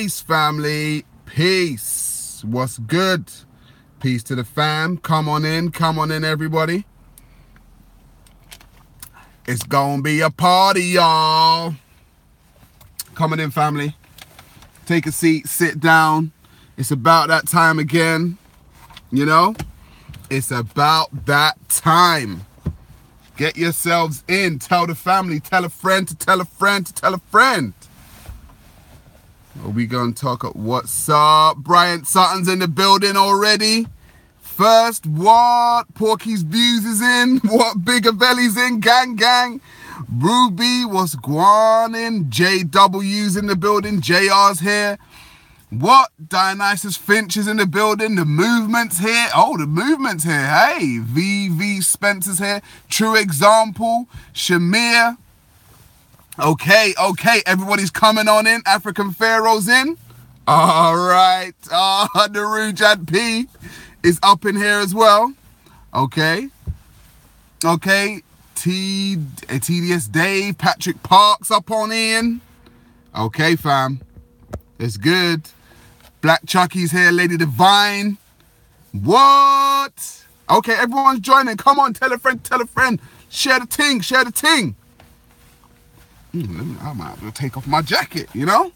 Peace, family. Peace. What's good? Peace to the fam. Come on in, everybody. It's gonna be a party, y'all. Coming in, family. Take a seat, sit down. It's about that time again. You know? It's about that time. Get yourselves in. Tell the family. Tell a friend to tell a friend to tell a friend. Are we gonna talk? What's up? Bryant Sutton's in the building already. First, what? Porky's Views is in. What? Bigger Belly's in. Gang, gang. Ruby, what's going in? JW's in the building. JR's here. What? Dionysus Finch is in the building. The movement's here. Oh, the movement's here. Hey, VV Spencer's here. True Example. Shamir. Okay. Everybody's coming on in. African Pharaoh's in. All right. The Rujad P is up in here as well. Okay. TDS Dave. Patrick Parks up on in. Okay, fam. It's good. Black Chucky's here. Lady Divine. What? Okay, everyone's joining. Come on, tell a friend, tell a friend. Share the ting, share the ting. I might have to take off my jacket, you know?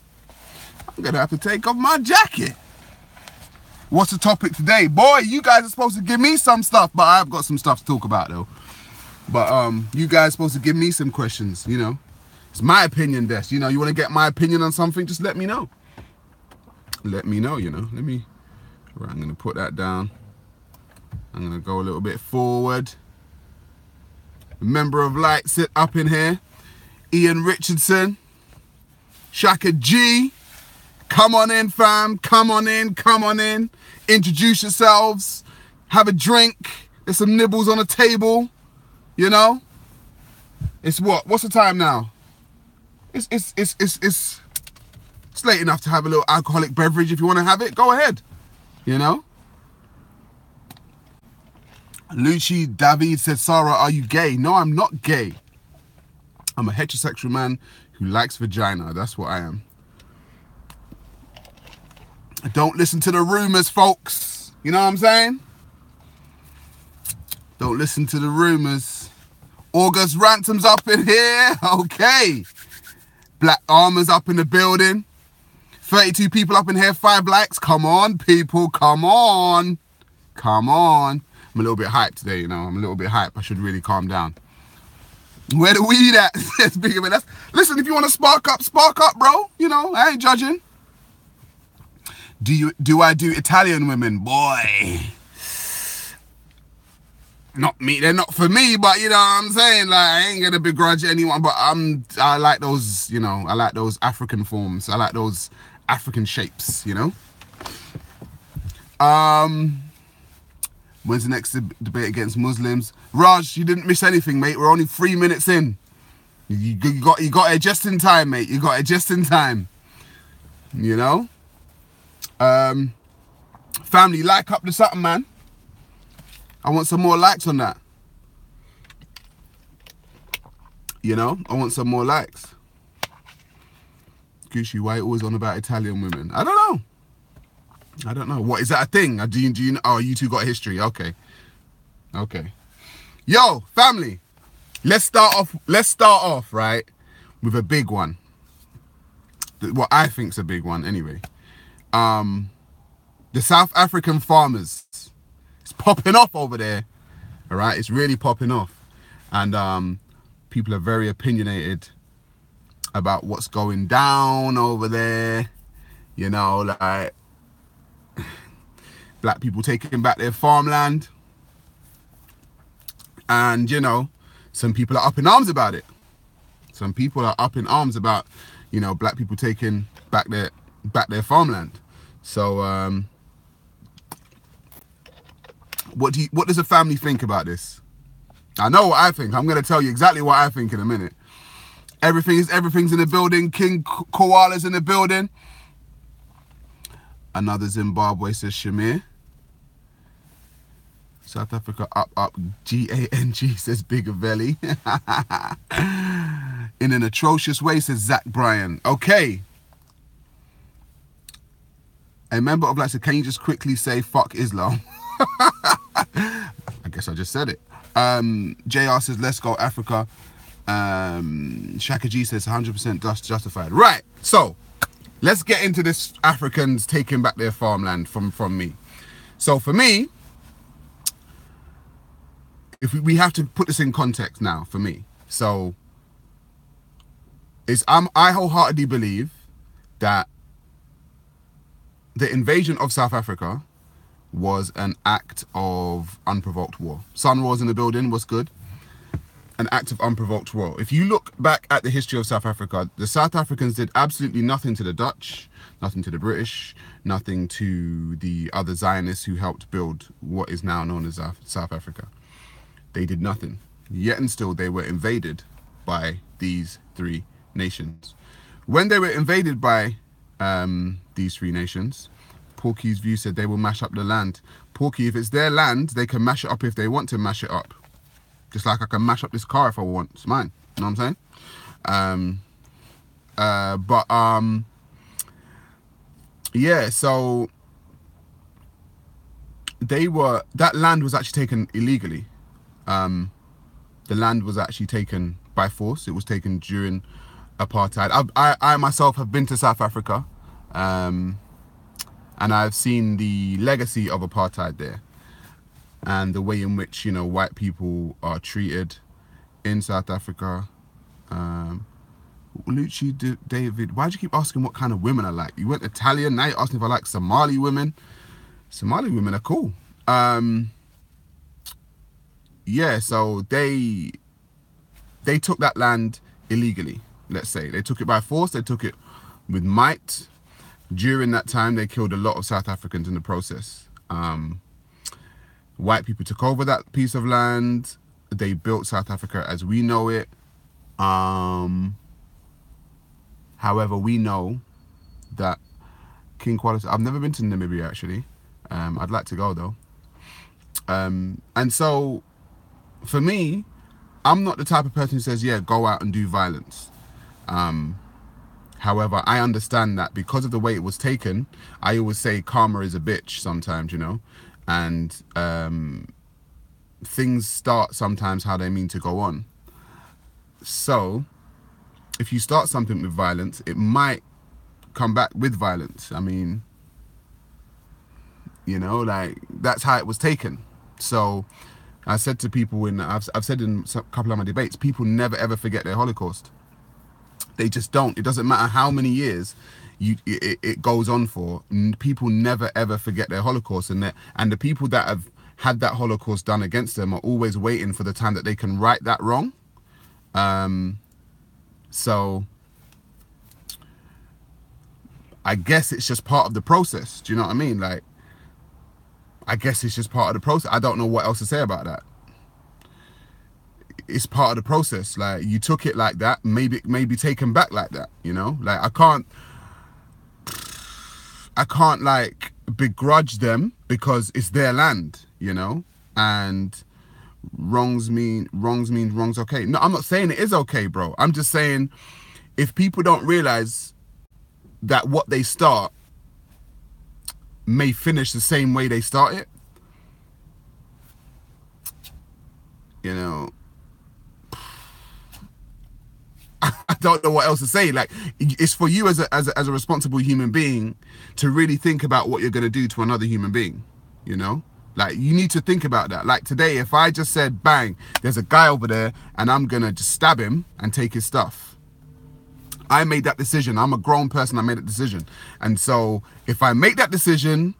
I'm going to have to take off my jacket. What's the topic today? Boy, you guys are supposed to give me some stuff, but I've got some stuff to talk about, though. But you guys are supposed to give me some questions, you know? It's my opinion, Des. You know, you want to get my opinion on something, just let me know. Let me know, you know. Right, I'm going to put that down. I'm going to go a little bit forward. Member of Light, sit up in here. Ian Richardson. Shaka G. Come on in, fam. Come on in. Introduce yourselves. Have a drink. There's some nibbles on the table. You know? It's what? What's the time now? It's late enough to have a little alcoholic beverage. If you want to have it, go ahead. You know? Lucci David said, Sarah, are you gay? No, I'm not gay. I'm a heterosexual man who likes vagina. That's what I am. Don't listen to the rumors, folks. You know what I'm saying? Don't listen to the rumors. August Ransom's up in here. Okay. Black Armor's up in the building. 32 people up in here, 5 likes. Come on, people, come on. I'm a little bit hyped today, you know. I'm a little bit hyped. I should really calm down. Where the weed at? It's bigger than that. Listen, if you want to spark up, bro. You know, I ain't judging. Do I do Italian women? Boy. Not me, they're not for me, but you know what I'm saying? Like, I ain't gonna begrudge anyone, but I like those, you know, I like those African forms. I like those African shapes, you know? When's the next debate against Muslims? Raj, you didn't miss anything, mate. We're only 3 minutes in. You got it just in time, mate. You got it just in time. You know? Family, like up to something, man. I want some more likes on that. You know? I want some more likes. Gucci, why always on about Italian women? I don't know. What, is that a thing? Do you know? Oh, you two got history. Okay. Yo, family. Let's start off, right, with a big one. What I think's a big one, anyway. The South African farmers. It's popping off over there. All right, it's really popping off. And people are very opinionated about what's going down over there. You know, like black people taking back their farmland. And, you know, some people are up in arms about it. Some people are up in arms about, you know, black people taking back their farmland. So, what does the family think about this? I know what I think. I'm going to tell you exactly what I think in a minute. Everything's in the building. King Koala's in the building. Another Zimbabwe, says Shamir. South Africa up. GANG, says Bigger Belly. In an atrocious way, says Zach Bryan. Okay. A member of can you just quickly say fuck Islam? I guess I just said it. JR says, let's go Africa. Shaka G says 100% justified. Right, so let's get into this Africans taking back their farmland from me. So for me, if we have to put this in context now for me. So I wholeheartedly believe that the invasion of South Africa was an act of unprovoked war. Sun Wars in the building, what's good? An act of unprovoked war. If you look back at the history of South Africa, the South Africans did absolutely nothing to the Dutch, nothing to the British, nothing to the other Zionists who helped build what is now known as South Africa. They did nothing. Yet and still they were invaded by these three nations. When they were invaded by these three nations, Porky's view said they will mash up the land. Porky, if it's their land, they can mash it up if they want to mash it up. Just like I can mash up this car if I want. It's mine. You know what I'm saying? Yeah, so that land was actually taken illegally. The land was actually taken by force. It was taken during apartheid. I myself have been to South Africa, and I've seen the legacy of apartheid there, and the way in which, you know, white people are treated in South Africa. Lucci David, why'd you keep asking what kind of women I like? You went Italian, now you're asking if I like Somali women. Somali women are cool. Yeah, so they took that land illegally, let's say. They took it by force, they took it with might. During that time, they killed a lot of South Africans in the process. White people took over that piece of land. They built South Africa as we know it. However, we know that King Quality, I've never been to Namibia actually. I'd like to go though. And so for me, I'm not the type of person who says, yeah, go out and do violence. However, I understand that because of the way it was taken, I always say karma is a bitch sometimes, you know, and things start sometimes how they mean to go on. So if you start something with violence, it might come back with violence. I mean, you know, like that's how it was taken. So I said to people I've said in a couple of my debates, people never ever forget their Holocaust. They just don't. It doesn't matter how many years it goes on for. People never ever forget their Holocaust, and the people that have had that Holocaust done against them are always waiting for the time that they can right that wrong. So I guess it's just part of the process. Do you know what I mean? Like, I guess it's just part of the process. I don't know what else to say about that. It's part of the process. Like, you took it like that, maybe taken back like that, you know? Like, I can't like begrudge them because it's their land, you know? And wrongs mean wrongs okay. No, I'm not saying it is okay, bro. I'm just saying if people don't realize that what they start may finish the same way they start it, you know, I don't know what else to say. Like, it's for you as a responsible human being to really think about what you're going to do to another human being, you know? Like, you need to think about that. Like, today, if I just said, bang, there's a guy over there and I'm going to just stab him and take his stuff. I made that decision. I'm a grown person. I made that decision. And so if I make that decision,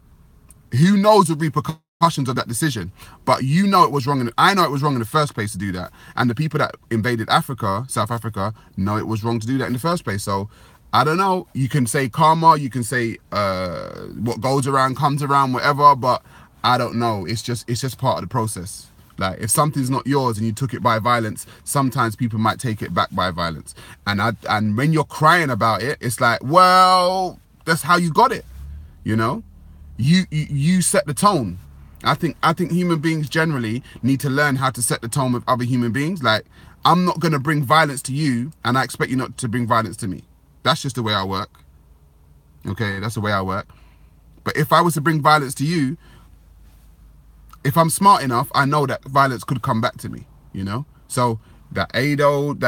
who knows the repercussions of that decision? But you know it was wrong. I know it was wrong in the first place to do that. And the people that invaded Africa, South Africa, know it was wrong to do that in the first place. So I don't know. You can say karma. You can say what goes around comes around, whatever. But I don't know. It's just part of the process. Like, if something's not yours and you took it by violence, sometimes people might take it back by violence. And when you're crying about it, it's like, well, that's how you got it. You know, you set the tone. I think human beings generally need to learn how to set the tone with other human beings. Like, I'm not going to bring violence to you and I expect you not to bring violence to me. That's just the way I work. Okay, that's the way I work. But if I was to bring violence to you, if I'm smart enough, I know that violence could come back to me, you know? So that age-old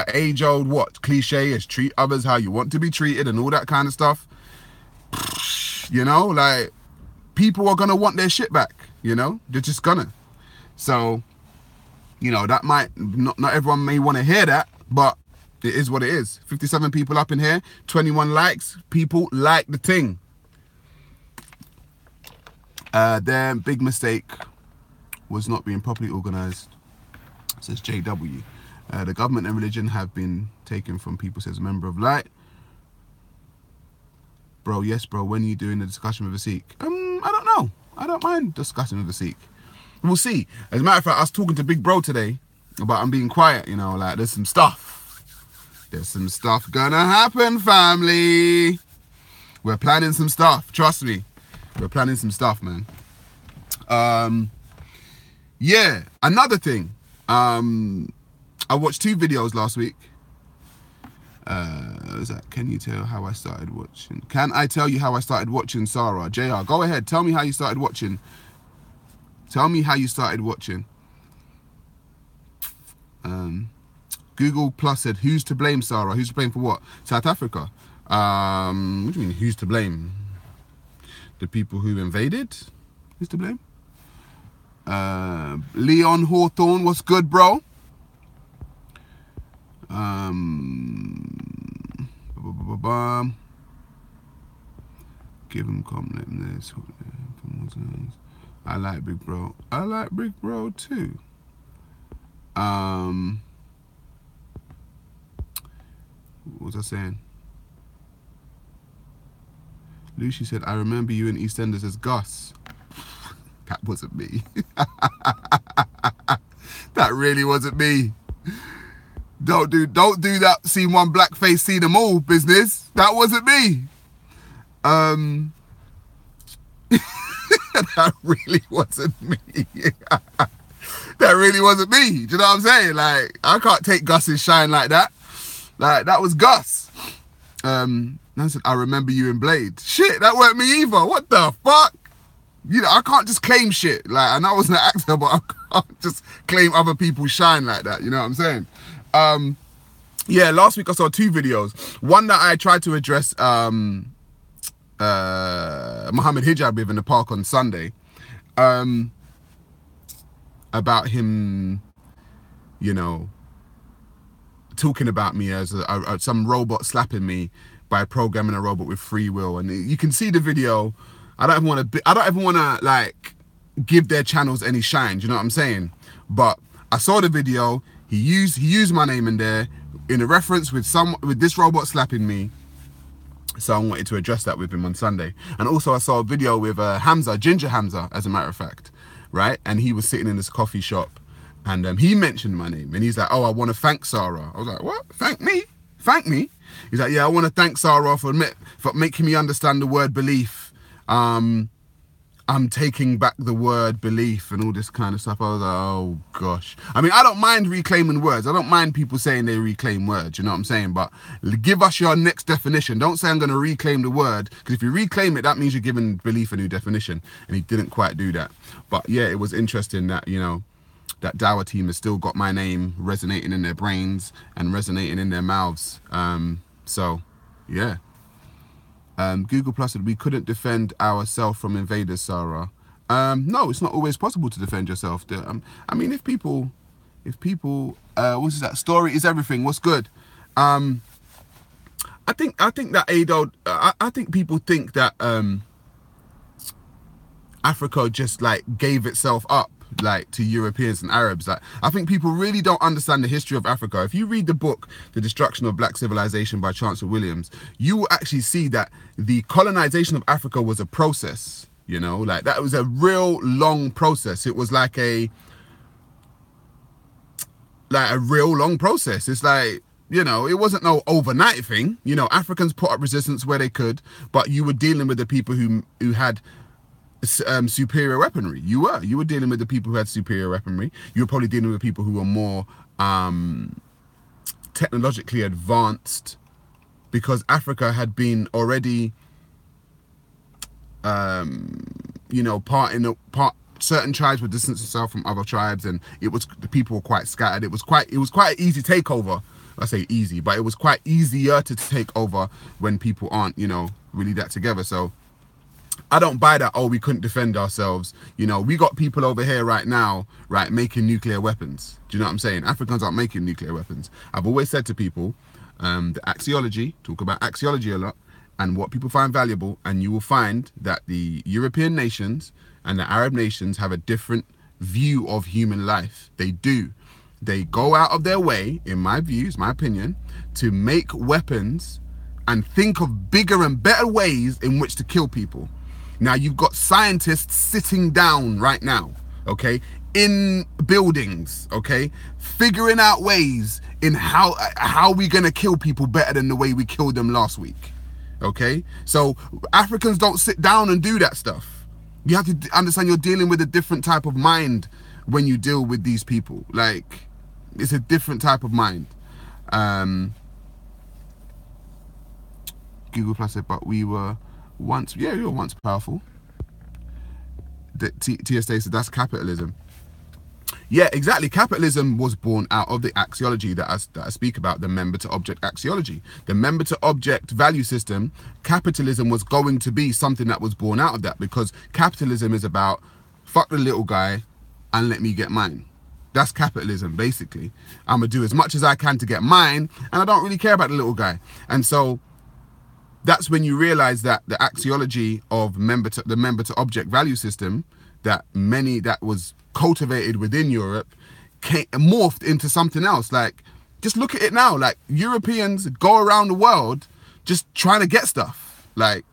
what cliche is treat others how you want to be treated and all that kind of stuff. You know, like, people are gonna want their shit back, you know? They're just gonna. So, you know, that might not everyone may want to hear that, but it is what it is. 57 people up in here, 21 likes. People like the thing. Their big mistake was not being properly organized, says JW. The government and religion have been taken from people, says a member of Light. Bro, yes, bro, when are you doing the discussion with a Sikh? I don't know. I don't mind discussing with a Sikh. We'll see. As a matter of fact, I was talking to Big Bro today about I'm being quiet, you know, like there's some stuff. There's some stuff gonna happen, family. We're planning some stuff, trust me. We're planning some stuff, man. Yeah, another thing. I watched 2 videos last week. What was that? Can you tell how I started watching? Can I tell you how I started watching Sarah? JR, go ahead. Tell me how you started watching. Tell me how you started watching. Google Plus said, who's to blame, Sarah? Who's to blame for what? South Africa. What do you mean, who's to blame? The people who invaded? Who's to blame? Leon Hawthorne, what's good, bro? Give him compliment. I like Big Bro. I like Big Bro too. What was I saying? Lucy said, I remember you in EastEnders as Gus. That wasn't me. That really wasn't me. Don't do that seen one blackface, see them all business. That wasn't me. That really wasn't me. That really wasn't me. Do you know what I'm saying? Like, I can't take Gus's shine like that. Like, that was Gus. I said, I remember you in Blade. Shit, that weren't me either. What the fuck? You know, I can't just claim shit. Like, I know I wasn't an actor, but I can't just claim other people's shine like that. You know what I'm saying? Yeah, last week I saw 2 videos. One that I tried to address Muhammad Hijab with in the park on Sunday. About him, you know, talking about me as some robot slapping me by programming a robot with free will. And you can see the video. I don't even want to like give their channels any shine. Do you know what I'm saying? But I saw the video. He used my name in there in a reference with this robot slapping me. So I wanted to address that with him on Sunday. And also I saw a video with Hamza, Ginger Hamza, as a matter of fact, right? And he was sitting in this coffee shop and he mentioned my name and he's like, oh, I want to thank Sarah. I was like, what? Thank me? Thank me? He's like, yeah, I want to thank Sarah for making me understand the word belief. I'm taking back the word belief and all this kind of stuff. I was like, oh gosh. I mean, I don't mind reclaiming words. I don't mind people saying they reclaim words, you know what I'm saying? But give us your next definition. Don't say I'm going to reclaim the word, because if you reclaim it, that means you're giving belief a new definition. And he didn't quite do that. But yeah, it was interesting that, you know, that Dawa team has still got my name resonating in their brains and resonating in their mouths. So yeah. Google Plus said we couldn't defend ourselves from invaders, Sarah. No, it's not always possible to defend yourself. I mean, if people, what's that? Story is everything. What's good? I think that Ado, I think people think that Africa just like gave itself up like to Europeans and Arabs. Like, I think people really don't understand the history of Africa. If you read the book The Destruction of Black Civilization by Chancellor Williams, you will actually see that the colonization of Africa was a process, you know, like that was a real long process. It was like a real long process. It's like, you know, it wasn't no overnight thing. You know, Africans put up resistance where they could, but you were dealing with the people who had superior weaponry. You were dealing with the people who had superior weaponry. You were probably dealing with people who were more technologically advanced, because Africa had been already you know, certain tribes would distance themselves from other tribes, and the people were quite scattered. It was quite an easy takeover. I say easy, but it was quite easier to take over when people aren't, you know, really that together. So I don't buy that, oh, we couldn't defend ourselves. You know, we got people over here right now, right, making nuclear weapons. Do you know what I'm saying? Africans aren't making nuclear weapons. I've always said to people, the axiology, talk about axiology a lot, and what people find valuable, and you will find that the European nations and the Arab nations have a different view of human life. They do. They go out of their way, in my views, my opinion, to make weapons and think of bigger and better ways in which to kill people. Now, you've got scientists sitting down right now, okay, in buildings, okay, figuring out ways in how we're going to kill people better than the way we killed them last week, okay? So Africans don't sit down and do that stuff. You have to understand you're dealing with a different type of mind when you deal with these people. Like, it's a different type of mind. Google Plus said, but we were once powerful. TSA said, that's capitalism. Yeah, exactly. Capitalism was born out of the axiology that I speak about, the member-to-object axiology. The member-to-object value system, capitalism was going to be something that was born out of that, because capitalism is about fuck the little guy and let me get mine. That's capitalism, basically. I'm going to do as much as I can to get mine, and I don't really care about the little guy. And so that's when you realize that the axiology of the member-to-object value system that was cultivated within Europe morphed into something else. Like, just look at it now. Like, Europeans go around the world just trying to get stuff. Like,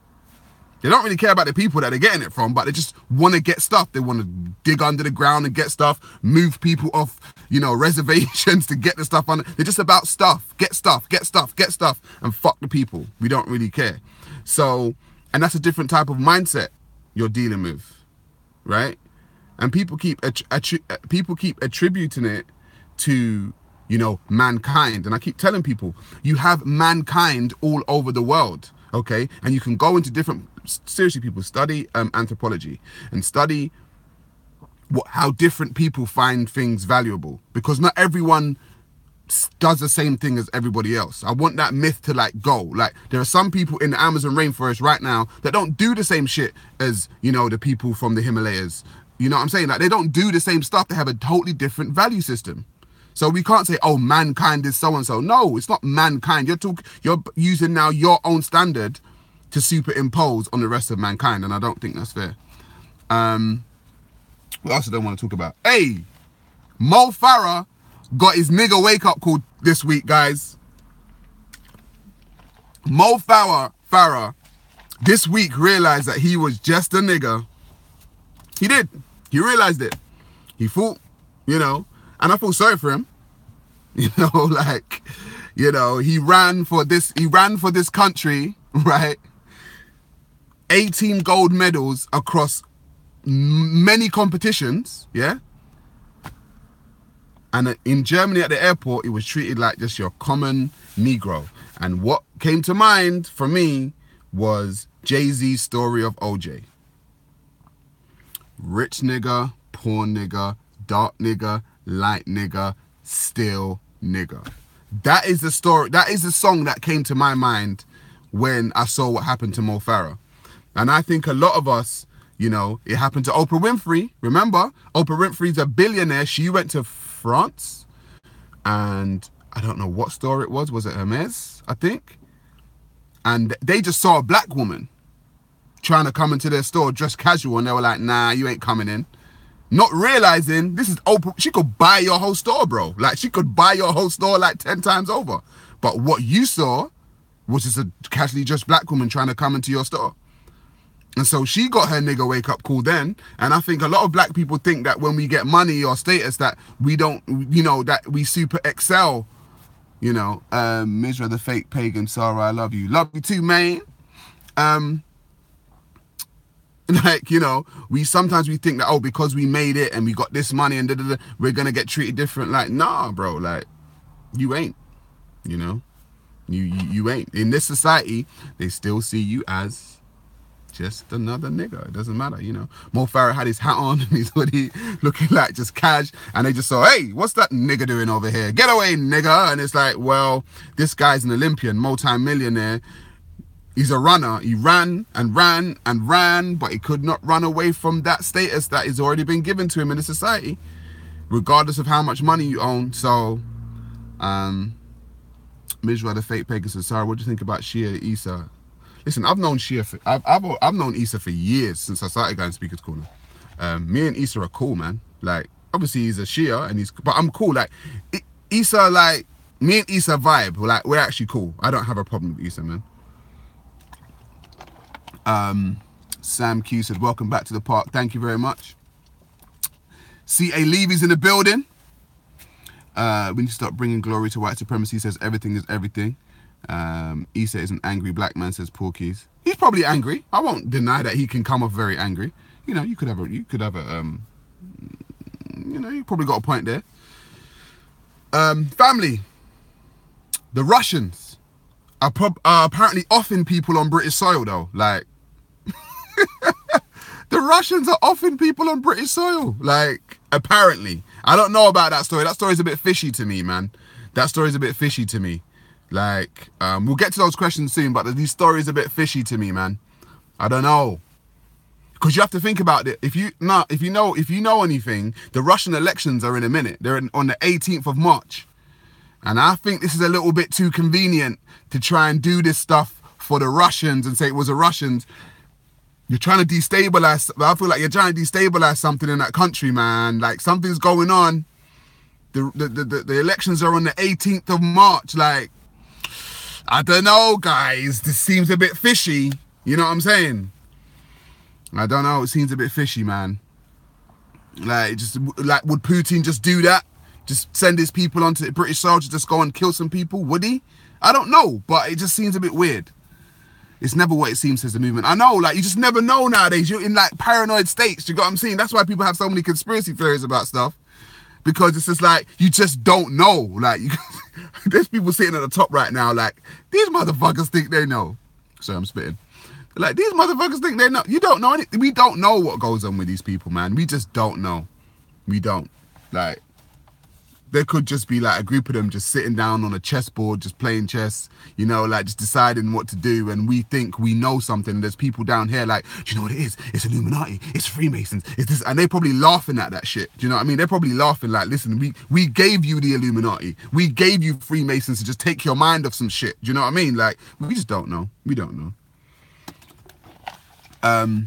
they don't really care about the people that they're getting it from, but they just want to get stuff. They want to dig under the ground and get stuff, move people off, you know, reservations to get the stuff on. They're just about stuff. Get stuff, get stuff, get stuff, and fuck the people. We don't really care. So, and that's a different type of mindset you're dealing with, right? And people keep attributing it to, you know, mankind. And I keep telling people, you have mankind all over the world, okay? And you can go into different, seriously, people study anthropology and study how different people find things valuable, because not everyone does the same thing as everybody else. I want that myth to like go. Like, there are some people in the Amazon rainforest right now that don't do the same shit as, you know, the people from the Himalayas. You know what I'm saying? Like, they don't do the same stuff. They have a totally different value system. So we can't say, oh, mankind is so-and-so. No, it's not mankind. You're using now your own standard to superimpose on the rest of mankind, and I don't think that's fair. What else I don't want to talk about? Hey, Mo Farah got his nigga wake-up call this week, guys. Mo Farah this week realized that he was just a nigga. He did. He realized it. He thought, you know, and I feel sorry for him. You know, like, you know, he ran for this country, right? 18 gold medals across many competitions, yeah? And in Germany at the airport, he was treated like just your common Negro. And what came to mind for me was Jay-Z's story of OJ. Rich nigga, poor nigga, dark nigga, light nigga, still nigga. That is the story. That is the song that came to my mind when I saw what happened to Mo Farah. And I think a lot of us, you know, it happened to Oprah Winfrey. Remember, Oprah Winfrey's a billionaire. She went to France, and I don't know what store it was. Was it Hermes, I think? And they just saw a black woman trying to come into their store dressed casual, and they were like, nah, you ain't coming in. Not realizing this is Oprah. She could buy your whole store, bro. Like, she could buy your whole store like 10 times over. But what you saw was just a casually dressed black woman trying to come into your store. And so she got her nigga wake up call then. And I think a lot of black people think that when we get money or status that we don't, you know, that we super excel, you know. Mizra the fake pagan, Sarah, I love you. Love you too, man. Like, you know, sometimes we think that, oh, because we made it and we got this money and da-da-da, we're going to get treated different. Like, nah, bro, like, you ain't, you know, you ain't. In this society, they still see you as just another nigga. It doesn't matter, you know. Mo Farah had his hat on and his hoodie, looking like just cash, and they just saw, hey, what's that nigga doing over here? Get away, nigga. And it's like, well, this guy's an Olympian, multi-millionaire. He's a runner. He ran and ran and ran, but he could not run away from that status that has already been given to him in the society, regardless of how much money you own. So, Mizra, the fake pagan, says, Sarah, what do you think about Shia Issa? Listen, I've known Shia for, I've known Issa for years since I started going to Speaker's Corner. Me and Issa are cool, man. Like, obviously he's a Shia, but I'm cool. Like, Issa, like, me and Issa vibe. Like, we're actually cool. I don't have a problem with Issa, man. Sam Q said, welcome back to the park. Thank you very much. C.A. Levy's in the building. We need to stop bringing glory to white supremacy. Says everything is everything. Issa is an angry black man, says Porkies. He's probably angry. I won't deny that he can come off very angry. You know, you could have a, you know, you probably got a point there. Family. The Russians are apparently offing people on British soil, though. Like, the Russians are offing people on British soil. Like, apparently. I don't know about that story. That story's a bit fishy to me, man. That story's a bit fishy to me. Like, we'll get to those questions soon, but these stories are a bit fishy to me, man. I don't know. Because you have to think about it. If you know anything, the Russian elections are in a minute. They're on the 18th of March. And I think this is a little bit too convenient to try and do this stuff for the Russians and say it was the Russians. You're trying to destabilize. I feel like you're trying to destabilize something in that country, man. Like, something's going on. The elections are on the 18th of March. Like, I don't know, guys. This seems a bit fishy. You know what I'm saying? I don't know. It seems a bit fishy, man. Like, would Putin just do that? Just send his people onto the British soil to just go and kill some people? Would he? I don't know, but it just seems a bit weird. It's never what it seems, says the movement. I know, like, you just never know nowadays. You're in, like, paranoid states. You got what I'm saying? That's why people have so many conspiracy theories about stuff. Because it's just like, you just don't know. Like, there's people sitting at the top right now, like, these motherfuckers think they know. Sorry, I'm spitting. Like, these motherfuckers think they know. You don't know anything. We don't know what goes on with these people, man. We just don't know. We don't. Like, there could just be, like, a group of them just sitting down on a chessboard, just playing chess, you know, like, just deciding what to do, and we think we know something, and there's people down here like, do you know what it is? It's Illuminati, it's Freemasons, it's this, and they're probably laughing at that shit, do you know what I mean? They're probably laughing like, listen, we gave you the Illuminati, we gave you Freemasons to just take your mind off some shit, do you know what I mean? Like, we just don't know, we don't know.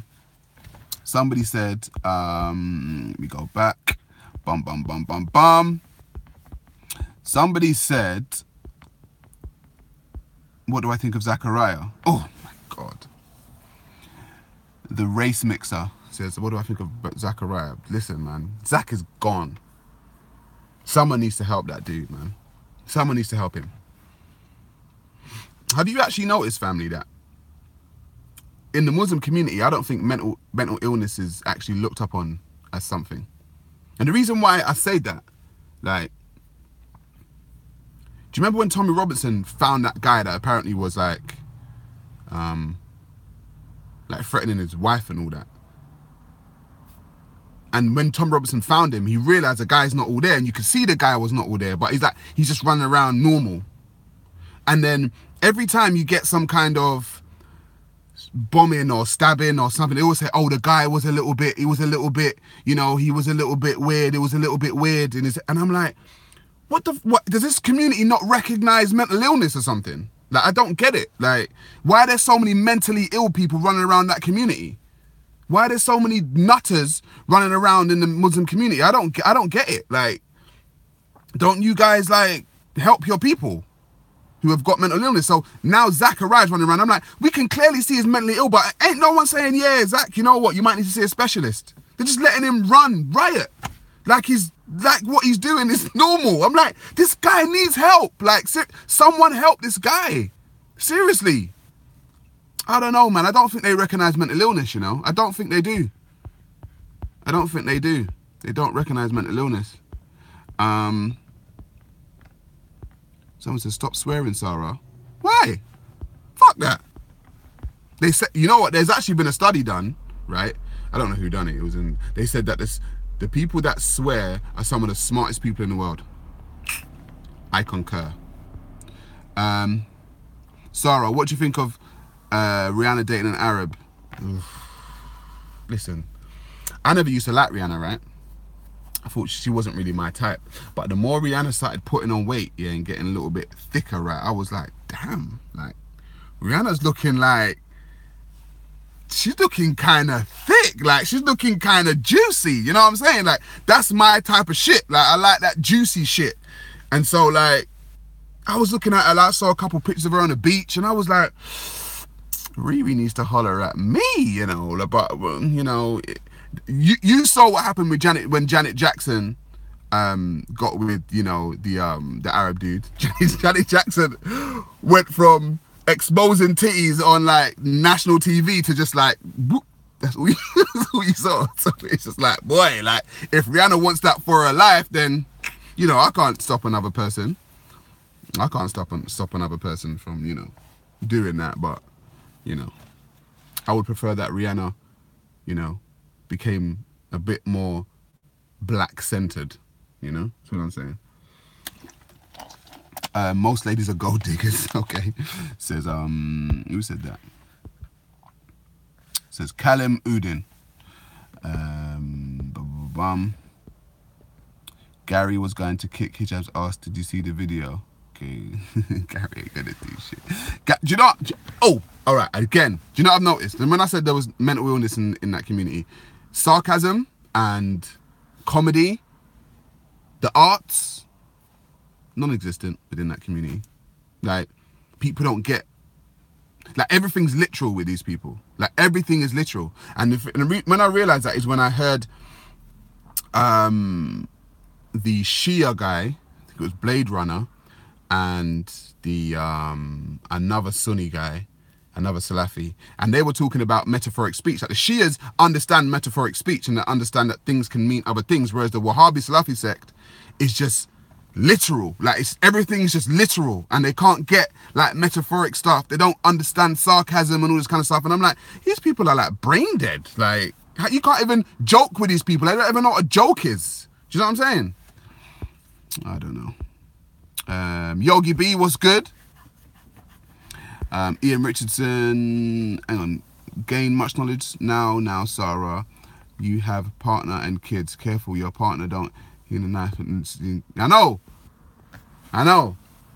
Somebody said, let me go back, bum. Somebody said, what do I think of Zachariah? Oh my God. The race mixer says, what do I think of Zachariah? Listen, man, Zach is gone. Someone needs to help that dude, man. Someone needs to help him. Have you actually noticed, family, that in the Muslim community, I don't think mental illness is actually looked upon as something. And the reason why I say that, like, do you remember when Tommy Robinson found that guy that apparently was like threatening his wife and all that? And when Tom Robinson found him, he realized the guy's not all there, and you could see the guy was not all there, but he's just running around normal. And then every time you get some kind of bombing or stabbing or something, they always say, oh, the guy was a little bit, you know, he was a little bit weird, it was a little bit weird. And I'm like, what does this community not recognize mental illness or something? Like, I don't get it. Like, why are there so many mentally ill people running around that community? Why are there so many nutters running around in the Muslim community? I don't get it. Like, don't you guys, like, help your people who have got mental illness? So now Zachariah's running around. I'm like, we can clearly see he's mentally ill, but ain't no one saying, yeah, Zach, you know what? You might need to see a specialist. They're just letting him run riot. Like what he's doing is normal. I'm like, this guy needs help. Like, someone help this guy. Seriously. I don't know, man. I don't think they recognize mental illness, you know. I don't think they do. I don't think they do. They don't recognize mental illness. Someone says, stop swearing, Sarah. Why? Fuck that. They said, you know what? There's actually been a study done, right? I don't know who done it. It was in. They said that the people that swear are some of the smartest people in the world. I concur. Sarah, what do you think of Rihanna dating an Arab? Oof. Listen, I never used to like Rihanna, right? I thought she wasn't really my type. But the more Rihanna started putting on weight, yeah, and getting a little bit thicker, right, I was like, damn, like, Rihanna's looking like, she's looking kind of thick, like, she's looking kind of juicy, you know what I'm saying? Like, that's my type of shit. Like, I like that juicy shit. And so, like, I was looking at her, I saw a couple pictures of her on the beach, and I was like, Riri needs to holler at me, you know, but, you know, you saw what happened with Janet when Janet Jackson got with, you know, the Arab dude. Janet Jackson went from exposing titties on like national TV to just like whoop, that's all you saw. So it's just like, boy, like if Rihanna wants that for her life, then you know I can't stop another person. I can't stop another person from, you know, doing that. But you know, I would prefer that Rihanna, you know, became a bit more black-centered, you know? That's what I'm saying. Most ladies are gold diggers. Okay. Says, who said that? Says Callum Udin. Gary was going to kick Hijab's ass. Did you see the video? Okay. Gary ain't gonna do shit. Do you know? Oh, all right. Again, do you know what I've noticed? And when I said there was mental illness in that community, sarcasm and comedy, the arts, non-existent within that community. Like, people don't get, like, everything's literal with these people. Like, everything is literal. And when I realized that is when I heard the Shia guy, I think it was Blade Runner, and the another Sunni guy, another Salafi, and they were talking about metaphoric speech. Like the Shias understand metaphoric speech and they understand that things can mean other things, whereas the Wahhabi Salafi sect is just literal. Like everything's just literal, and they can't get like metaphoric stuff. They don't understand sarcasm and all this kind of stuff. And I'm like, these people are like brain dead. Like you can't even joke with these people. They don't even know what a joke is. Do you know what I'm saying? I don't know. Yogi B was good. Ian Richardson, hang on, gain much knowledge now, Sarah. You have a partner and kids. Careful, your partner don't hit a knife. I know.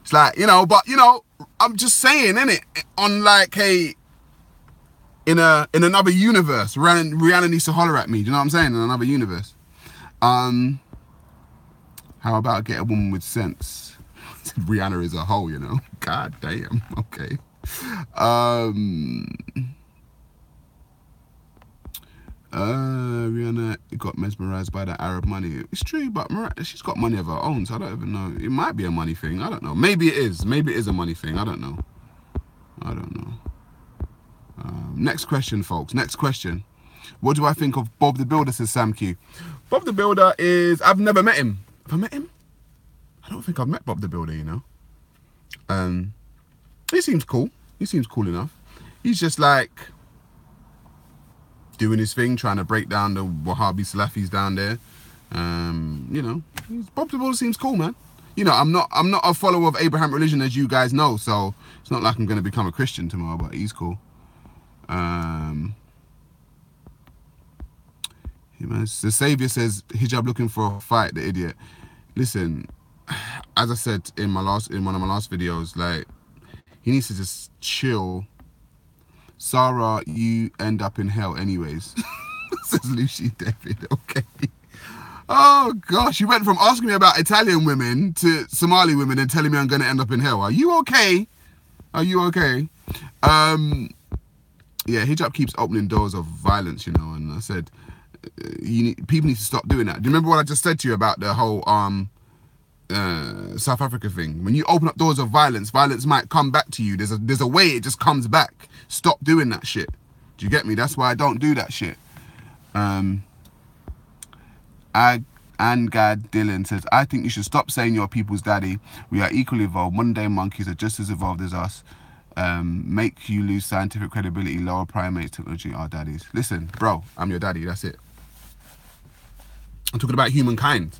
It's like, you know, but you know, I'm just saying, innit? On like in another universe, Rihanna needs to holler at me. Do you know what I'm saying? In another universe. How about get a woman with sense? Rihanna is a hoe, you know. God damn. Okay. Rihanna got mesmerized by the Arab money. It's true, but she's got money of her own, so I don't even know. It might be a money thing. I don't know. Maybe it is. Maybe it is a money thing. I don't know. Next question, folks. Next question. What do I think of Bob the Builder, says Sam Q. Bob the Builder is... I've never met him. Have I met him? I don't think I've met Bob the Builder, you know. He seems cool. He seems cool enough. He's just like doing his thing, trying to break down the Wahhabi Salafis down there. You know, Bob the Builder seems cool, man. You know, I'm not a follower of Abraham religion, as you guys know, so it's not like I'm going to become a Christian tomorrow, but he's cool. The Savior says, hijab looking for a fight, the idiot. Listen, as I said in one of my last videos, like, he needs to just chill. Sarah, you end up in hell anyways. Says Lucy David. Okay. Oh gosh, you went from asking me about Italian women to Somali women and telling me I'm going to end up in hell. Are you okay? Are you okay? Yeah, hijab keeps opening doors of violence, you know, and I said, people need to stop doing that. Do you remember what I just said to you about the whole South Africa thing? When you open up doors of violence, violence might come back to you. There's a way it just comes back. Stop doing that shit. Do you get me? That's why I don't do that shit. Angad Dylan says, I think you should stop saying you're people's daddy. We are equally evolved. Modern day monkeys are just as evolved as us. Make you lose scientific credibility, lower primates, technology, our daddies. Listen, bro, I'm your daddy, that's it. I'm talking about humankind.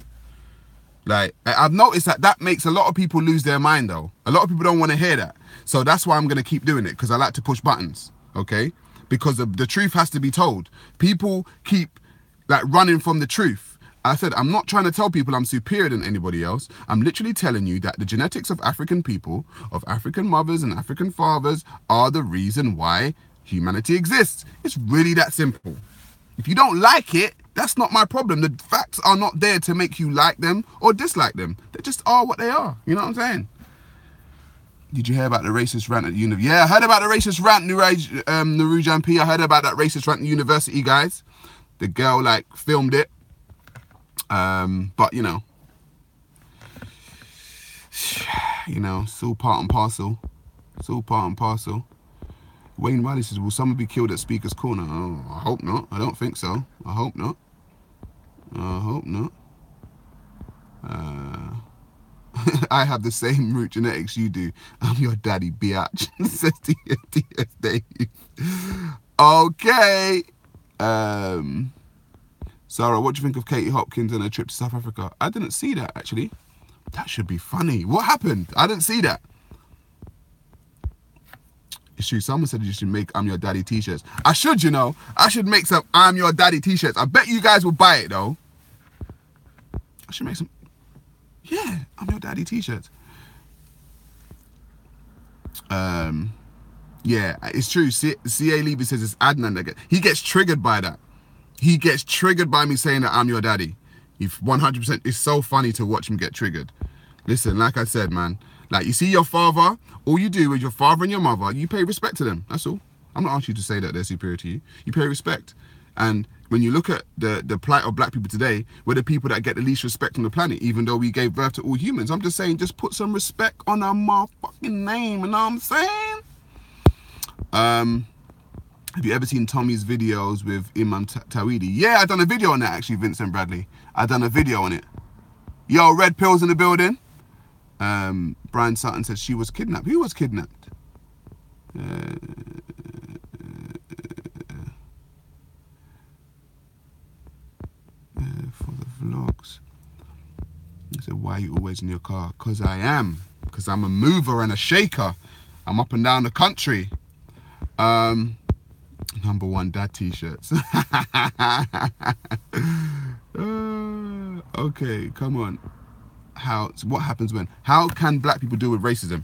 Like, I've noticed that makes a lot of people lose their mind, though. A lot of people don't want to hear that. So that's why I'm going to keep doing it, because I like to push buttons, okay? Because the truth has to be told. People keep, like, running from the truth. I said, I'm not trying to tell people I'm superior than anybody else. I'm literally telling you that the genetics of African people, of African mothers and African fathers, are the reason why humanity exists. It's really that simple. If you don't like it, that's not my problem. The facts are not there to make you like them or dislike them. They just are what they are. You know what I'm saying? Did you hear about the racist rant at university? Yeah, I heard about the racist rant, Narujan P. I heard about that racist rant at university, guys. The girl, like, filmed it. But, you know, it's all part and parcel. It's all part and parcel. Wayne Riley says, will someone be killed at Speaker's Corner? Oh, I hope not. I don't think so. I hope not. I hope not. I have the same root genetics you do. I'm your daddy, biatch. Says TS Dave. Okay. Sarah, what do you think of Katie Hopkins and her trip to South Africa? I didn't see that, actually. That should be funny. What happened? I didn't see that. It's true. Someone said you should make I'm Your Daddy t-shirts. I should, you know. I should make some I'm Your Daddy t-shirts. I bet you guys will buy it, though. I should make some. Yeah, I'm Your Daddy t-shirts. Yeah, it's true. C.A. Levy says it's Adnan. He gets triggered by that. He gets triggered by me saying that I'm your daddy. 100%. It's so funny to watch him get triggered. Listen, like I said, man. Like, you see your father, all you do is your father and your mother, you pay respect to them. That's all. I'm not asking you to say that they're superior to you. You pay respect. And when you look at the plight of black people today, we're the people that get the least respect on the planet, even though we gave birth to all humans. I'm just saying, just put some respect on our motherfucking name, you know what I'm saying? Have you ever seen Tommy's videos with Imam Tawhidi? Yeah, I done a video on that, actually, Vincent Bradley. I done a video on it. Yo, Red Pills in the building. Brian Sutton says she was kidnapped. Who was kidnapped? For the vlogs. He said, why are you always in your car? Because I am. Because I'm a mover and a shaker. I'm up and down the country. Number one dad t-shirts. Okay, come on. What happens when? How can black people deal with racism?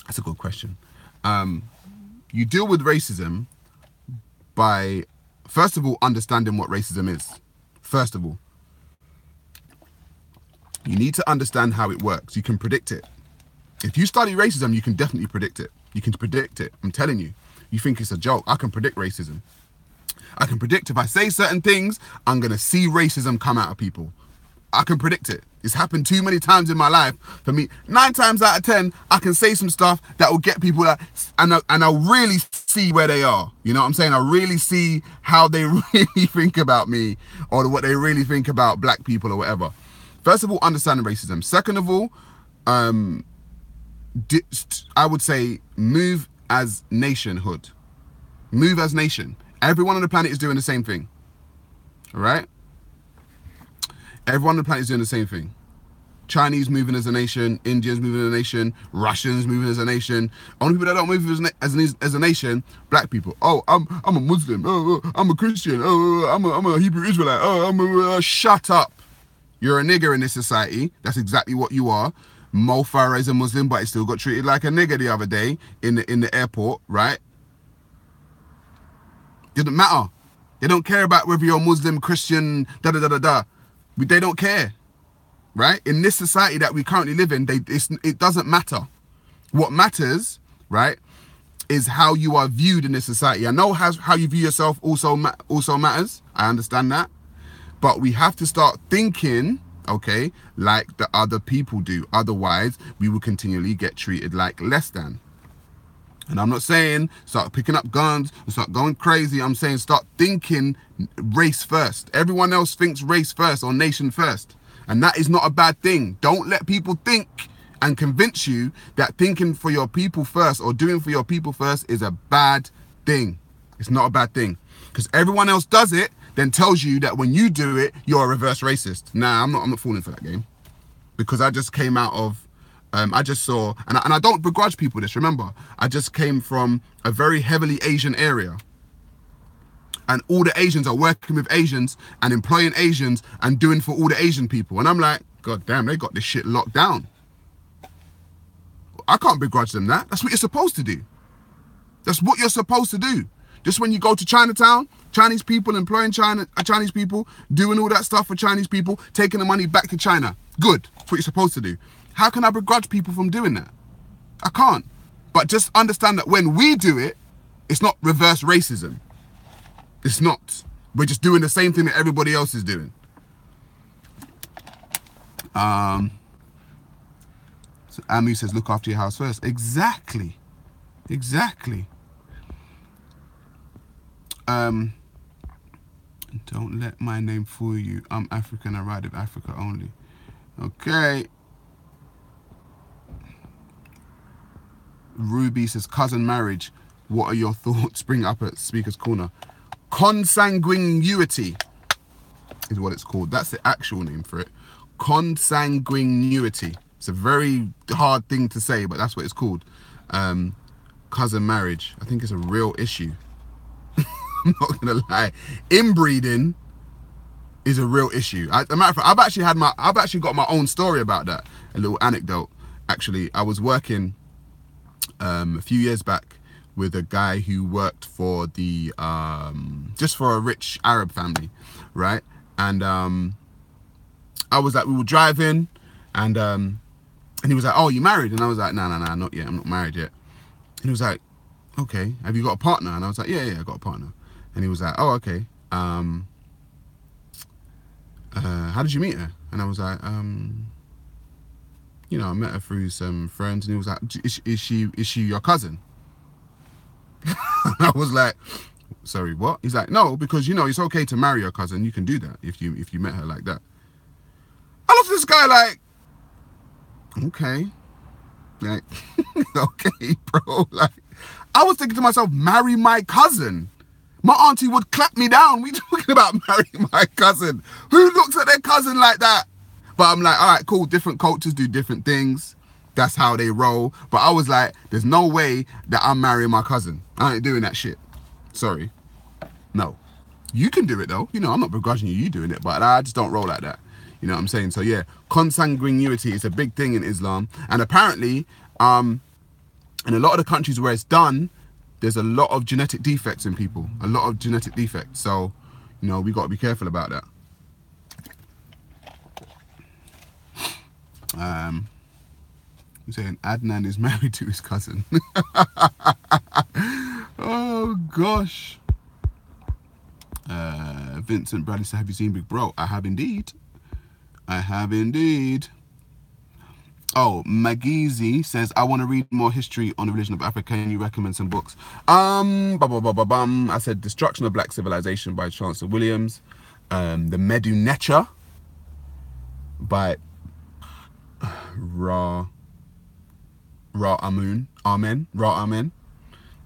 That's a good question. You deal with racism by, first of all, understanding what racism is. First of all, you need to understand how it works. You can predict it. If you study racism, you can definitely predict it. You can predict it. I'm telling you. You think it's a joke. I can predict racism. I can predict if I say certain things, I'm going to see racism come out of people. I can predict it. It's happened too many times in my life for me. 9 times out of 10, I can say some stuff that will get people that, and I'll really see where they are. You know what I'm saying? I really see how they really think about me or what they really think about black people or whatever. First of all, understanding racism. Second of all, I would say move as nationhood. Move as nation. Everyone on the planet is doing the same thing. All right? Everyone on the planet is doing the same thing. Chinese moving as a nation, Indians moving as a nation, Russians moving as a nation. Only people that don't move as a nation, black people. Oh, I'm a Muslim. Oh, I'm a Christian. Oh, I'm a Hebrew Israelite. Oh, shut up. You're a nigger in this society. That's exactly what you are. Mo Farah is a Muslim, but he still got treated like a nigger the other day in the airport, right? Didn't matter. They don't care about whether you're Muslim, Christian, da-da-da-da-da. They don't care, right? In this society that we currently live in, it doesn't matter. What matters, right, is how you are viewed in this society. I know how you view yourself also matters. I understand that. But we have to start thinking, okay, like the other people do. Otherwise, we will continually get treated like less than. And I'm not saying start picking up guns and start going crazy. I'm saying start thinking race first. Everyone else thinks race first or nation first. And that is not a bad thing. Don't let people think and convince you that thinking for your people first or doing for your people first is a bad thing. It's not a bad thing. Because everyone else does it, then tells you that when you do it, you're a reverse racist. Nah, I'm not falling for that game. Because I just came out of, I just saw, and I don't begrudge people this, remember, I just came from a very heavily Asian area. And all the Asians are working with Asians and employing Asians and doing for all the Asian people. And I'm like, God damn, they got this shit locked down. I can't begrudge them that. That's what you're supposed to do. That's what you're supposed to do. Just when you go to Chinatown, Chinese people employing Chinese people, doing all that stuff for Chinese people, taking the money back to China. Good. That's what you're supposed to do. How can I begrudge people from doing that? I can't. But just understand that when we do it, it's not reverse racism. It's not. We're just doing the same thing that everybody else is doing. So Amu says, look after your house first. Exactly. Exactly. Don't let my name fool you. I'm African. I ride with Africa only. Okay. Ruby says, cousin marriage. What are your thoughts? Bring it up at Speaker's Corner. Consanguinity is what it's called. That's the actual name for it. Consanguinity. It's a very hard thing to say, but that's what it's called. Cousin marriage. I think it's a real issue. I'm not gonna lie. Inbreeding is a real issue. As a matter of fact, I've actually got my own story about that. A little anecdote. Actually, I was working a few years back with a guy who worked for the just for a rich Arab family, right? And I was like, we were driving, and he was like, oh, you married? And I was like, no, not yet. I'm not married yet. And he was like, okay, have you got a partner? And I was like, yeah, I got a partner. And he was like, oh, okay. How did you meet her? And I was like, you know, I met her through some friends. And he was like, is she your cousin? I was like, sorry, what? He's like, no, because, you know, it's okay to marry your cousin. You can do that if you met her like that. I looked at this guy like, okay. Like, okay, bro. Like, I was thinking to myself, marry my cousin. My auntie would clap me down. We talking about marrying my cousin. Who looks at their cousin like that? But I'm like, all right, cool. Different cultures do different things. That's how they roll. But I was like, there's no way that I'm marrying my cousin. I ain't doing that shit. Sorry. No. You can do it though. You know, I'm not begrudging you doing it, but I just don't roll like that. You know what I'm saying? So yeah, consanguinity is a big thing in Islam. And apparently, in a lot of the countries where it's done, there's a lot of genetic defects in people. A lot of genetic defects. So, you know, we got to be careful about that. You're saying Adnan is married to his cousin. Oh, gosh. Vincent Bradley said, have you seen Big Bro? I have indeed. I have indeed. Oh, Magizi says, I want to read more history on the religion of Africa. Can you recommend some books? I said Destruction of Black Civilization by Chancellor Williams. The Medu Neter by Ra Amen.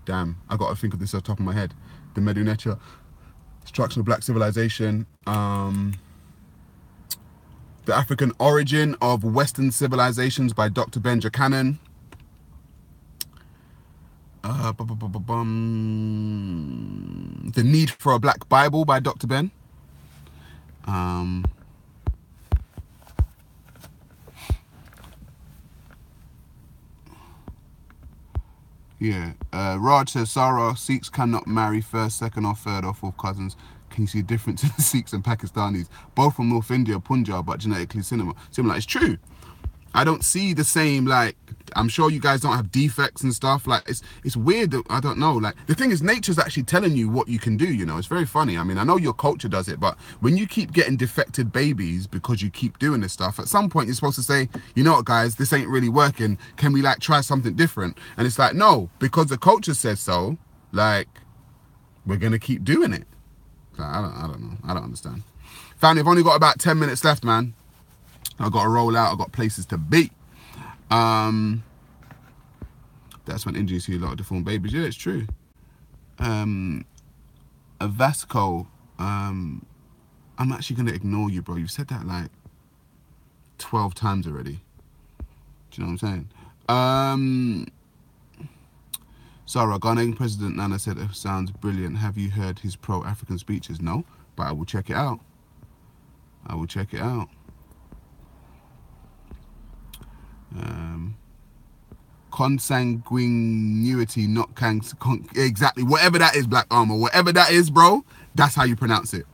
Damn, I got to think of this off the top of my head. The Medu Neter, Destruction of Black Civilization. The African Origin of Western Civilizations by Dr. Benja Cannon. The Need for a Black Bible by Dr. Ben. Raj says, Sarah, Sikhs cannot marry first, second or third or fourth cousins. Can you see a difference in Sikhs and Pakistanis? Both from North India, Punjab, but genetically similar. It's true. I don't see the same, like, I'm sure you guys don't have defects and stuff. Like, it's weird that, I don't know. Like, the thing is, nature's actually telling you what you can do, you know. It's very funny. I mean, I know your culture does it, but when you keep getting defected babies because you keep doing this stuff, at some point you're supposed to say, you know what, guys, this ain't really working. Can we, like, try something different? And it's like, no, because the culture says so, like, we're going to keep doing it. Like, I don't know. I don't understand. Family, I've only got about 10 minutes left, man. I've got to roll out. I've got places to be. That's when Indians see a lot of deformed babies. Yeah, it's true. A Vasco, I'm actually going to ignore you, bro. You've said that like 12 times already. Do you know what I'm saying? Sarah, Ghanaian President Nana said it sounds brilliant. Have you heard his pro-African speeches? No, but I will check it out. I will check it out. Consanguinity, not exactly. Whatever that is, Black Armor. Whatever that is, bro, that's how you pronounce it.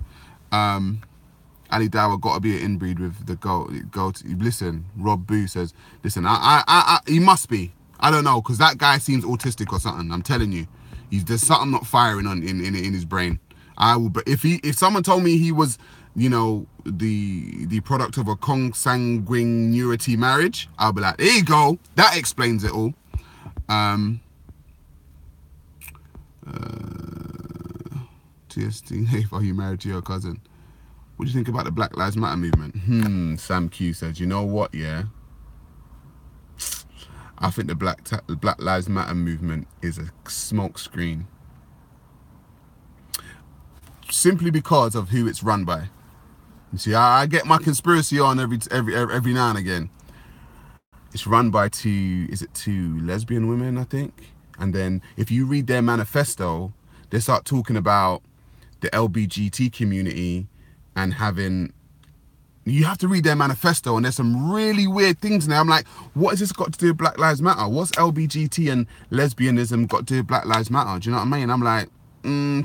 Ali Dower got to be an inbreed with the goat. Listen, Rob Boo says, listen, he must be. I don't know, because that guy seems autistic or something. I'm telling you, there's something not firing on in his brain. I will, but if someone told me he was, you know, the product of a consanguinity marriage, I'll be like, there you go. That explains it all. TST, are you married to your cousin? What do you think about the Black Lives Matter movement? Sam Q says, you know what, yeah? I think the Black Lives Matter movement is a smokescreen. Simply because of who it's run by. You see, I get my conspiracy on every now and again. It's run by two lesbian women, I think? And then if you read their manifesto, they start talking about the LGBT community and having... You have to read their manifesto, and there's some really weird things in there. I'm like, what has this got to do with Black Lives Matter? What's LGBT and lesbianism got to do with Black Lives Matter? Do you know what I mean? I'm like,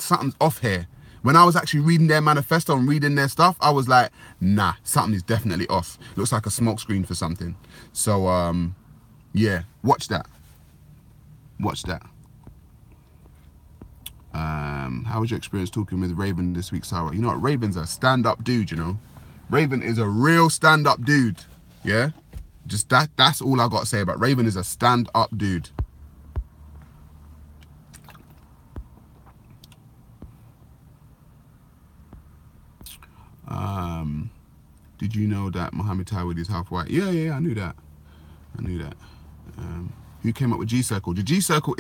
something's off here. When I was actually reading their manifesto and reading their stuff, I was like, nah, something is definitely off. Looks like a smokescreen for something. So, yeah, watch that. Watch that. How was your experience talking with Raven this week, Sarah? You know what? Raven's a stand-up dude, you know? Raven is a real stand-up dude, yeah? Just that's all I got to say about Raven. Is a stand-up dude. Did you know that Muhammad Tawhid is half white? Yeah, I knew that. Who came up with G-Circle? The G-Circle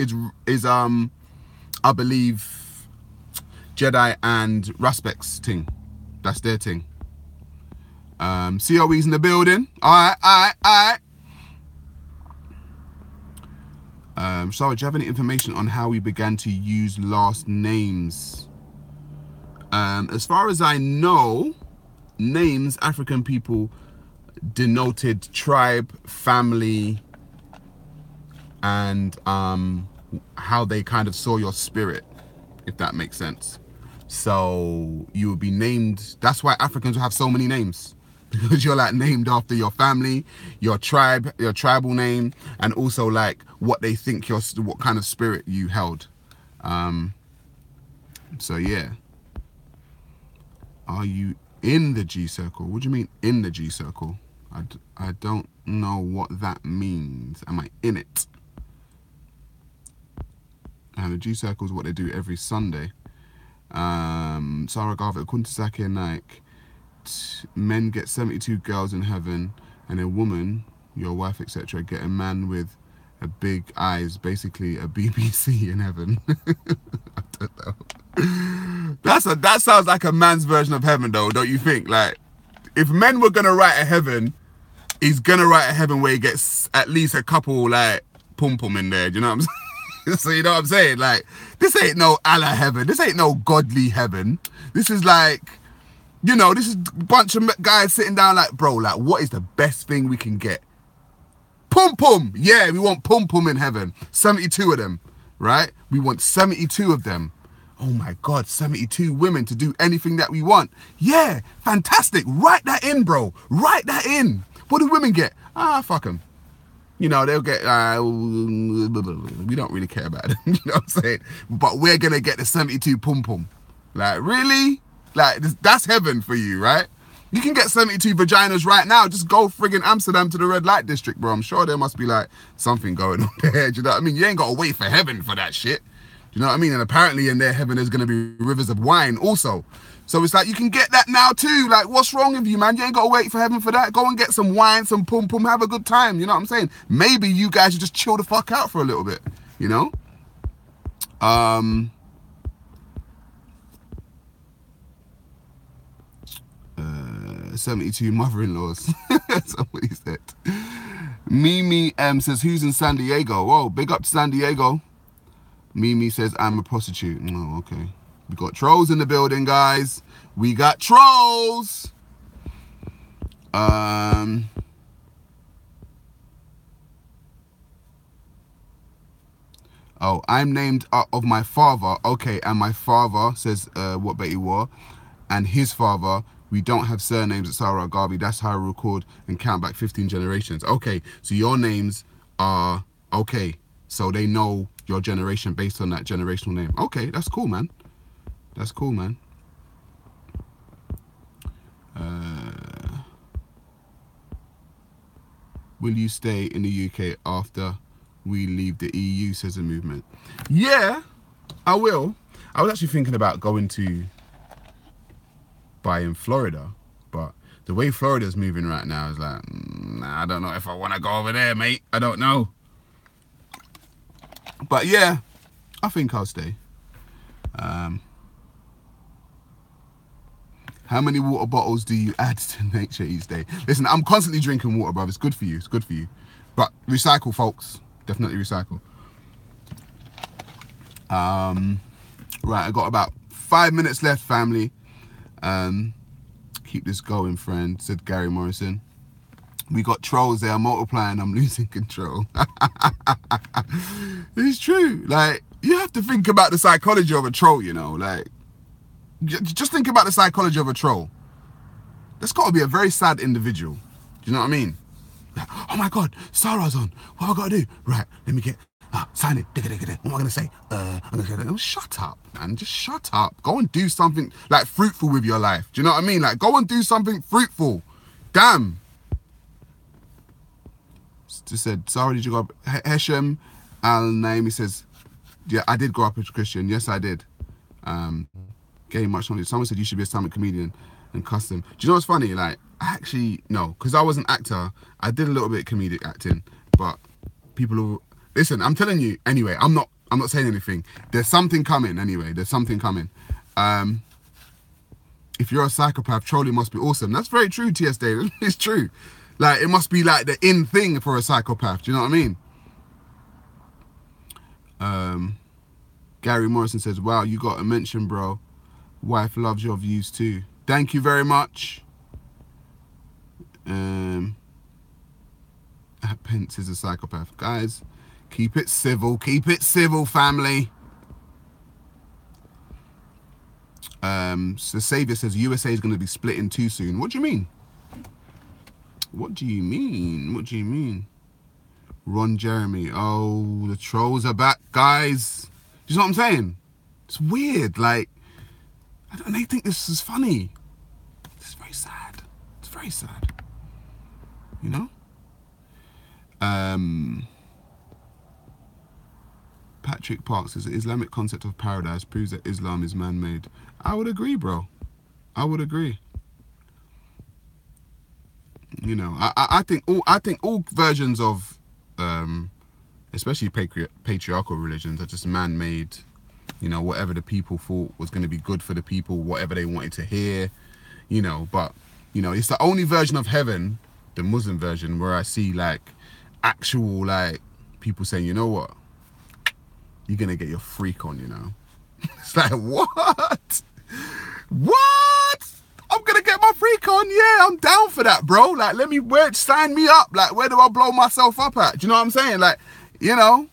is I believe Jedi and Raspek's thing. That's their thing. COE's in the building. All right. Sarah, do you have any information on how we began to use last names? As far as I know, names, African people denoted tribe, family, and how they kind of saw your spirit, if that makes sense. So you would be named. That's why Africans have so many names. Because you're like named after your family, your tribe, your tribal name, and also like what they think what kind of spirit you held. So yeah. Are you in the G-Circle? What do you mean in the G-Circle? I don't know what that means. Am I in it? And the G-Circle is what they do every Sunday. Sarah Garvey, according to Zakir Naik, men get 72 girls in heaven, and a woman, your wife, etc., get a man with a big eyes, basically a BBC in heaven. I don't know. That sounds like a man's version of heaven, though, don't you think? Like, if men were gonna write a heaven, he's gonna write a heaven where he gets at least a couple like pum pum in there. Do you know what I'm saying? So you know what I'm saying? Like, this ain't no Allah heaven. This ain't no godly heaven. This is like, you know, this is a bunch of guys sitting down like, bro, like, what is the best thing we can get? Pum pum. Yeah, we want pum pum in heaven. 72 of them, right? We want 72 of them. Oh my God, 72 women to do anything that we want. Yeah, fantastic. Write that in, bro. Write that in. What do women get? Fuck them. You know, they'll get, we don't really care about them. You know what I'm saying? But we're going to get the 72 pum pum. Like, really? Like, that's heaven for you, right? You can get 72 vaginas right now. Just go friggin' Amsterdam to the red light district, bro. I'm sure there must be like something going on there. Do you know what I mean? You ain't got to wait for heaven for that shit. Do you know what I mean? And apparently in their heaven there's going to be rivers of wine also. So it's like, you can get that now too. Like, what's wrong with you, man? You ain't got to wait for heaven for that. Go and get some wine, some pum pum, have a good time. You know what I'm saying? Maybe you guys should just chill the fuck out for a little bit, you know? 72 mother-in-laws. Somebody said. Mimi says, who's in San Diego? Whoa, big up to San Diego. Mimi says, I'm a prostitute. Oh, okay. We got trolls in the building, guys. We got trolls. Oh, I'm named of my father. Okay, and my father says what Betty wore, and his father. We don't have surnames at Sarah Garvey. That's how I record and count back 15 generations. Okay, so your names are okay. So they know your generation based on that generational name. Okay, that's cool, man. That's cool, man. Will you stay in the UK after we leave the EU, says the movement? Yeah, I will. I was actually thinking about going to buy in Florida, but the way Florida's moving right now is like, nah, I don't know if I want to go over there, mate. I don't know. But yeah, I think I'll stay. How many water bottles do you add to nature each day? Listen, I'm constantly drinking water, bruv. It's good for you. It's good for you. But recycle, folks. Definitely recycle. Right, I got about 5 minutes left, family. Keep this going, friend, said Gary Morrison. We got trolls there multiplying. I'm losing control. It's true. Like, you have to think about the psychology of a troll, you know. Like, just think about the psychology of a troll. That's got to be a very sad individual. Do you know what I mean? Like, oh my God, Sarah's on. What have I got to do? Right, let me get... sign it. What am I going to say? I'm going to say, shut up, man. Just shut up. Go and do something, like, fruitful with your life. Do you know what I mean? Like, go and do something fruitful. Damn. Just said, Sarah, did you grow up? Heshem Al-Naimi says, yeah, I did grow up as a Christian. Yes, I did. Gain much knowledge. Someone said you should be a stand-up comedian and custom. Do you know what's funny? Like, actually, no. Because I was an actor. I did a little bit of comedic acting. But people who... Listen, I'm telling you, anyway, I'm not saying anything. There's something coming, anyway. There's something coming. If you're a psychopath, trolling must be awesome. That's very true, T.S. David. It's true. Like, it must be like the in thing for a psychopath. Do you know what I mean? Gary Morrison says, wow, you got a mention, bro. Wife loves your views too. Thank you very much. Pence is a psychopath. Guys, keep it civil. Keep it civil, family. So Savior says USA is going to be split in two soon. What do you mean? What do you mean? What do you mean? Ron Jeremy. Oh, the trolls are back, guys. Do you know what I'm saying? It's weird. Like, and they think this is funny. It's very sad. It's very sad. You know? Patrick Parks says the Islamic concept of paradise proves that Islam is man-made. I would agree, bro. I would agree. You know, I think all versions of especially patriarchal religions are just man-made. You know, whatever the people thought was going to be good for the people, whatever they wanted to hear, you know. But, you know, it's the only version of heaven, the Muslim version, where I see, like, actual, like, people saying, you know what? You're going to get your freak on, you know. It's like, what? What? I'm going to get my freak on? Yeah, I'm down for that, bro. Like, sign me up. Like, where do I blow myself up at? Do you know what I'm saying? Like, you know.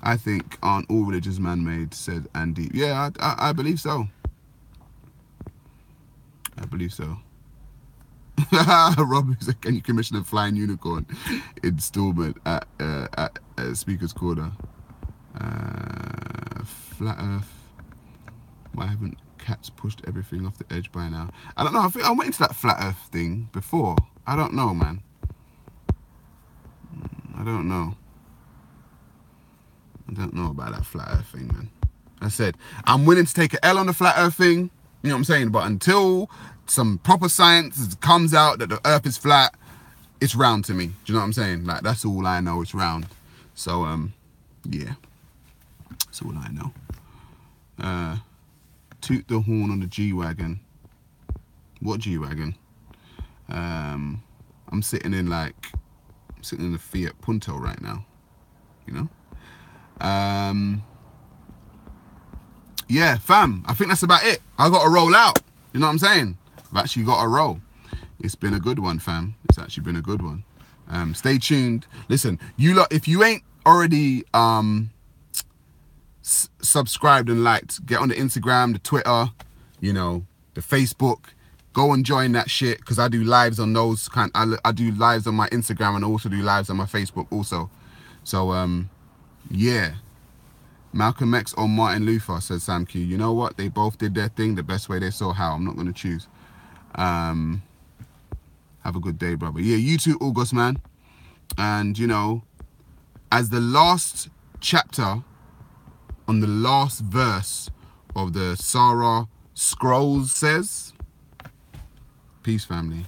I think aren't all religions man-made, said Andy. Yeah, I believe so. I believe so. Rob said, can you commission a flying unicorn installment at Speaker's Corner? Flat Earth. Why haven't cats pushed everything off the edge by now? I don't know. I think I went into that Flat Earth thing before. I don't know, man. I don't know. I don't know about that Flat Earth thing, man. I said, I'm willing to take an L on the flat earth thing. You know what I'm saying? But until some proper science comes out that the earth is flat, it's round to me. Do you know what I'm saying? Like, that's all I know, it's round. So, yeah. That's all I know. Toot the horn on the G-Wagon. What G-Wagon? I'm sitting in the Fiat Punto right now. You know? Yeah, fam, I think that's about it. I got to roll out. You know what I'm saying? I've actually got to roll. It's been a good one, fam. It's actually been a good one. Stay tuned. Listen, you lot, if you ain't already subscribed and liked, get on the Instagram, the Twitter, you know, the Facebook. Go and join that shit, because I do lives on those I do lives on my Instagram and also do lives on my Facebook also. So yeah. Malcolm X or Martin Luther, said Sam Q. You know what? They both did their thing the best way they saw how. I'm not going to choose. Have a good day, brother. Yeah, you too, August, man. And, you know, as the last chapter on the last verse of the Sarah Scrolls says, peace, family.